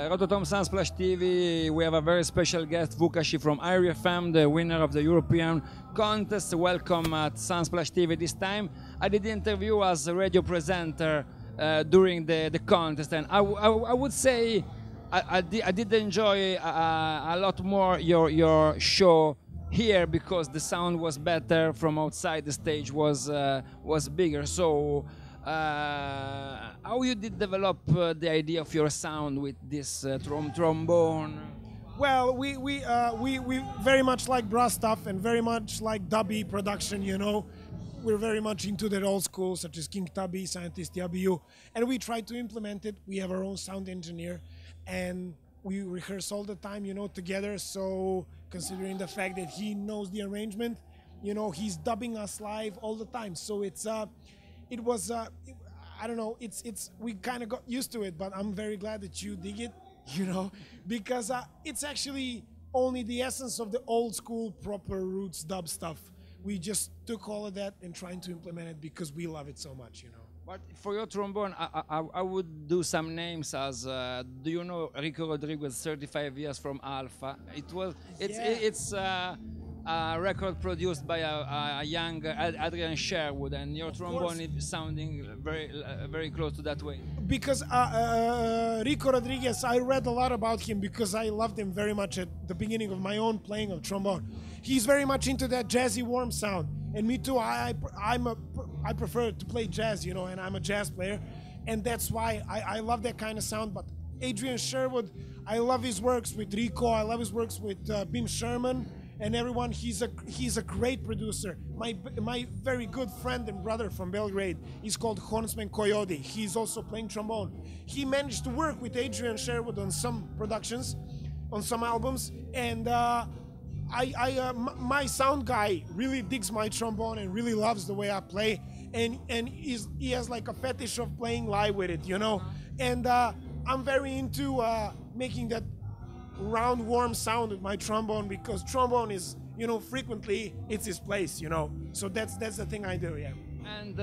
Rototom Sunsplash TV. We have a very special guest, Vukashi from Irie FM, the winner of the European contest. Welcome at Sunsplash TV this time. I did the interview as a radio presenter during the contest, and I would say I did enjoy a lot more your show here because the sound was better from outside. The stage was bigger. So how you did develop the idea of your sound with this trombone? Well, we very much like brass stuff and very much like dubby production, you know. We're very much into that old school, such as King Tubby, Scientist Yabiu, and we try to implement it. We have our own sound engineer, and we rehearse all the time, you know, together. So considering the fact that he knows the arrangement, you know, he's dubbing us live all the time. So it's it was I don't know, it's we kind of got used to it, but I'm very glad that you dig it, you know, because it's actually only the essence of the old school proper roots dub stuff. We just took all of that and trying to implement it because we love it so much, you know. But for your trombone, I would do some names as do you know Rico Rodriguez, 35 years from Alpha? It's a record produced by a young Adrian Sherwood, and your trombone is sounding very close to that way. Because Rico Rodriguez, I read a lot about him because I loved him very much at the beginning of my own playing of trombone. He's very much into that jazzy warm sound, and me too. I prefer to play jazz, you know, and I'm a jazz player, and that's why I love that kind of sound. But Adrian Sherwood, I love his works with Rico. I love his works with Bim Sherman and everyone. He's a great producer. My very good friend and brother from Belgrade, he's called Hornsman Coyote. He's also playing trombone. He managed to work with Adrian Sherwood on some productions, on some albums, and my sound guy really digs my trombone and really loves the way I play, and he has like a fetish of playing live with it, you know. And I'm very into making that round warm sound with my trombone, because trombone is, you know, frequently it's his place, you know. So that's the thing I do, yeah. And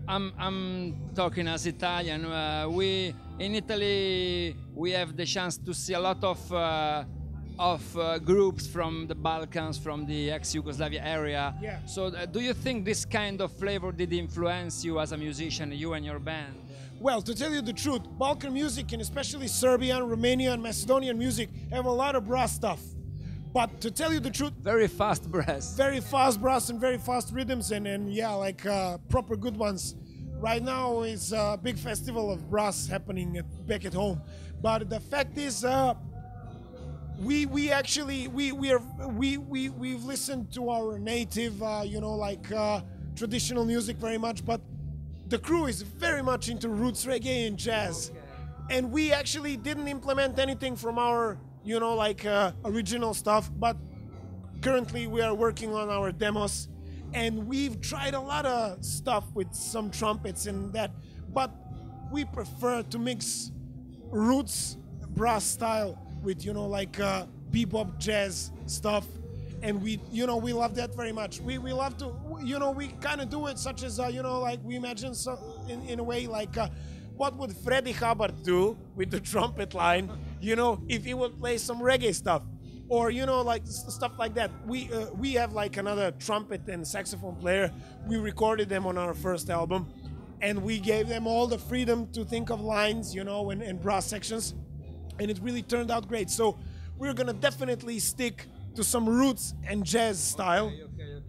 I'm talking as Italian. We in Italy we have the chance to see a lot of groups from the Balkans, from the ex-Yugoslavia area. Yeah. So do you think this kind of flavor did influence you as a musician, you and your band? Well, to tell you the truth, Balkan music, and especially Serbian, Romanian, Macedonian music, have a lot of brass stuff. But to tell you the truth, very fast brass. Very fast brass and very fast rhythms, and yeah, like proper good ones. Right now is a big festival of brass happening back at home. But the fact is, we've listened to our native, you know, like traditional music very much, but the crew is very much into roots reggae and jazz. Okay. And we actually didn't implement anything from our, you know, like original stuff, but currently we are working on our demos, and we've tried a lot of stuff with some trumpets and that, but we prefer to mix roots brass style with, you know, like bebop jazz stuff, and we, you know, we love that very much. We love to, you know, we kind of do it such as, you know, like we imagine so, in a way like what would Freddie Hubbard do with the trumpet line, you know, if he would play some reggae stuff, or, you know, like stuff like that. We have like another trumpet and saxophone player. We recorded them on our first album, and we gave them all the freedom to think of lines, you know, and brass sections, and it really turned out great. So we're gonna definitely stick to some roots and jazz style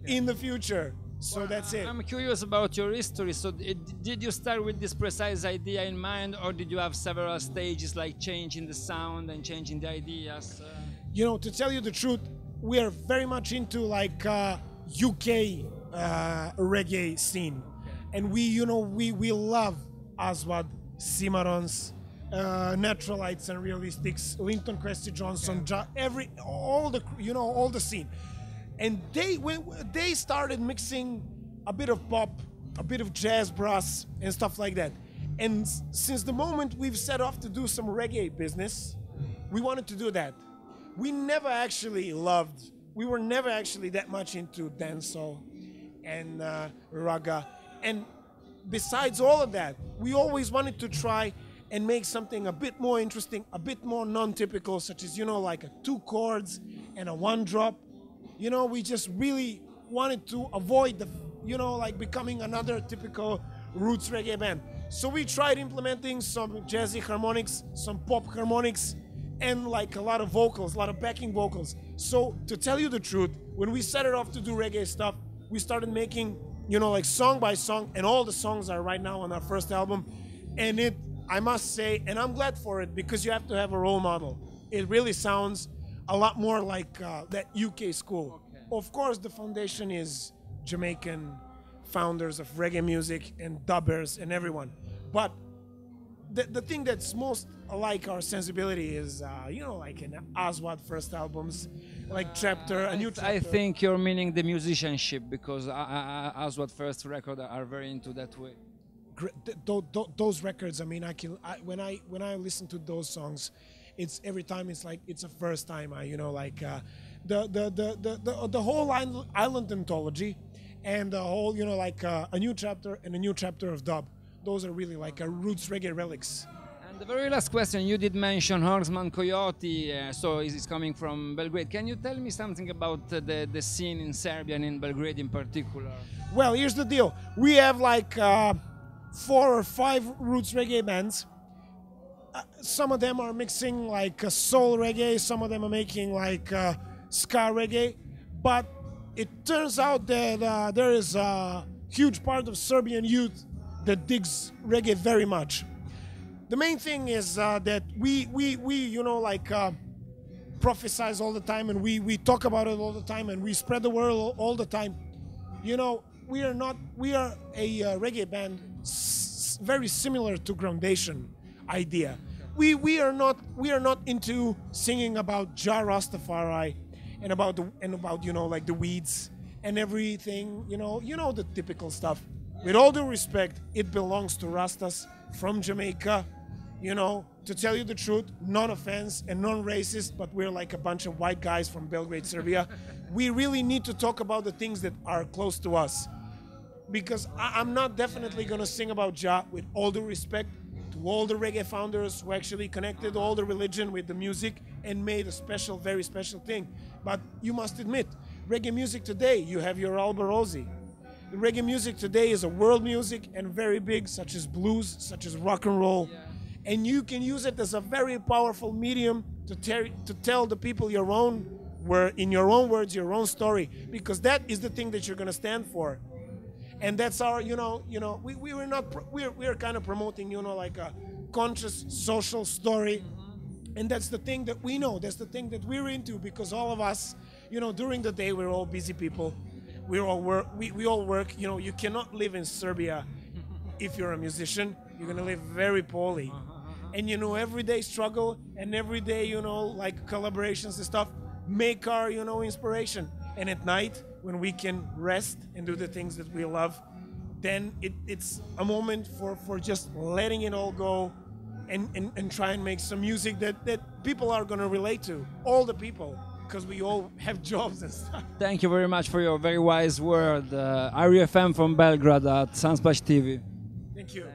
in the future. So well, that's it. I'm curious about your history. So did you start with this precise idea in mind, or did you have several stages, like changing the sound and changing the ideas? You know, to tell you the truth, we are very much into like UK reggae scene. And we, you know, we love Aswad, Cimarrons, Naturalites and Realistics, Linton Cressy Johnson, all the scene. And when they started mixing a bit of pop, a bit of jazz, brass, and stuff like that. And since the moment we've set off to do some reggae business, we wanted to do that. We were never actually that much into dancehall and raga. And besides all of that, we always wanted to try and make something a bit more interesting, a bit more non-typical, such as, like a 2 chords and a 1 drop. We just really wanted to avoid the, like becoming another typical roots reggae band. So we tried implementing some jazzy harmonics, some pop harmonics, and like a lot of vocals, a lot of backing vocals. So to tell you the truth, when we set it off to do reggae stuff, we started making, like song by song, and all the songs are right now on our first album. And I must say, and I'm glad for it, because you have to have a role model. It really sounds a lot more like that UK school. Okay. Of course, the foundation is Jamaican founders of reggae music and dubbers and everyone. But the thing that's most like our sensibility is, like in Aswad first albums, like Chapter, a new chapter. I think you're meaning the musicianship, because Aswad first record are very into that way. Those records, I mean, when I listen to those songs, it's every time it's like it's a first time. The whole island anthology, and the whole like a new chapter and a new chapter of dub. Those are really like a roots reggae relics. And the very last question, you did mention Horseman Coyote, so is coming from Belgrade. Can you tell me something about the scene in Serbia and in Belgrade in particular? Well, here's the deal. We have like 4 or 5 roots reggae bands. Some of them are mixing like soul reggae, some of them are making like ska reggae, but it turns out that there is a huge part of Serbian youth that digs reggae very much. The main thing is that we prophesize all the time, and we talk about it all the time, and we spread the word all the time. We are a reggae band very similar to Groundation idea. We are not into singing about Jah Rastafari and about like the weeds and everything, the typical stuff. With all due respect, it belongs to Rastas from Jamaica. To tell you the truth, non-offense and non-racist, but we're like a bunch of white guys from Belgrade, Serbia. We really need to talk about the things that are close to us. Because I'm not definitely going to sing about Jah, with all due respect to all the reggae founders who actually connected all the religion with the music and made a special, very special thing. But you must admit, reggae music today, you have your Alberosi. The reggae music today is a world music and very big, such as blues, such as rock and roll. Yeah. And you can use it as a very powerful medium to tell the people in your own words, your own story, because that is the thing that you're going to stand for. And that's our, we're kind of promoting, like a conscious social story. And that's the thing that we know, that's the thing that we're into, because all of us, during the day, we're all busy people. We all work. You cannot live in Serbia if you're a musician. You're gonna live very poorly. And everyday struggle and everyday, like collaborations and stuff make our, inspiration. And at night, when we can rest and do the things that we love, then it's a moment for just letting it all go and try and make some music that people are gonna relate to, all the people. Because we all have jobs and stuff. Thank you very much for your very wise word. Irie FM from Belgrade at Sunsplash TV. Thank you.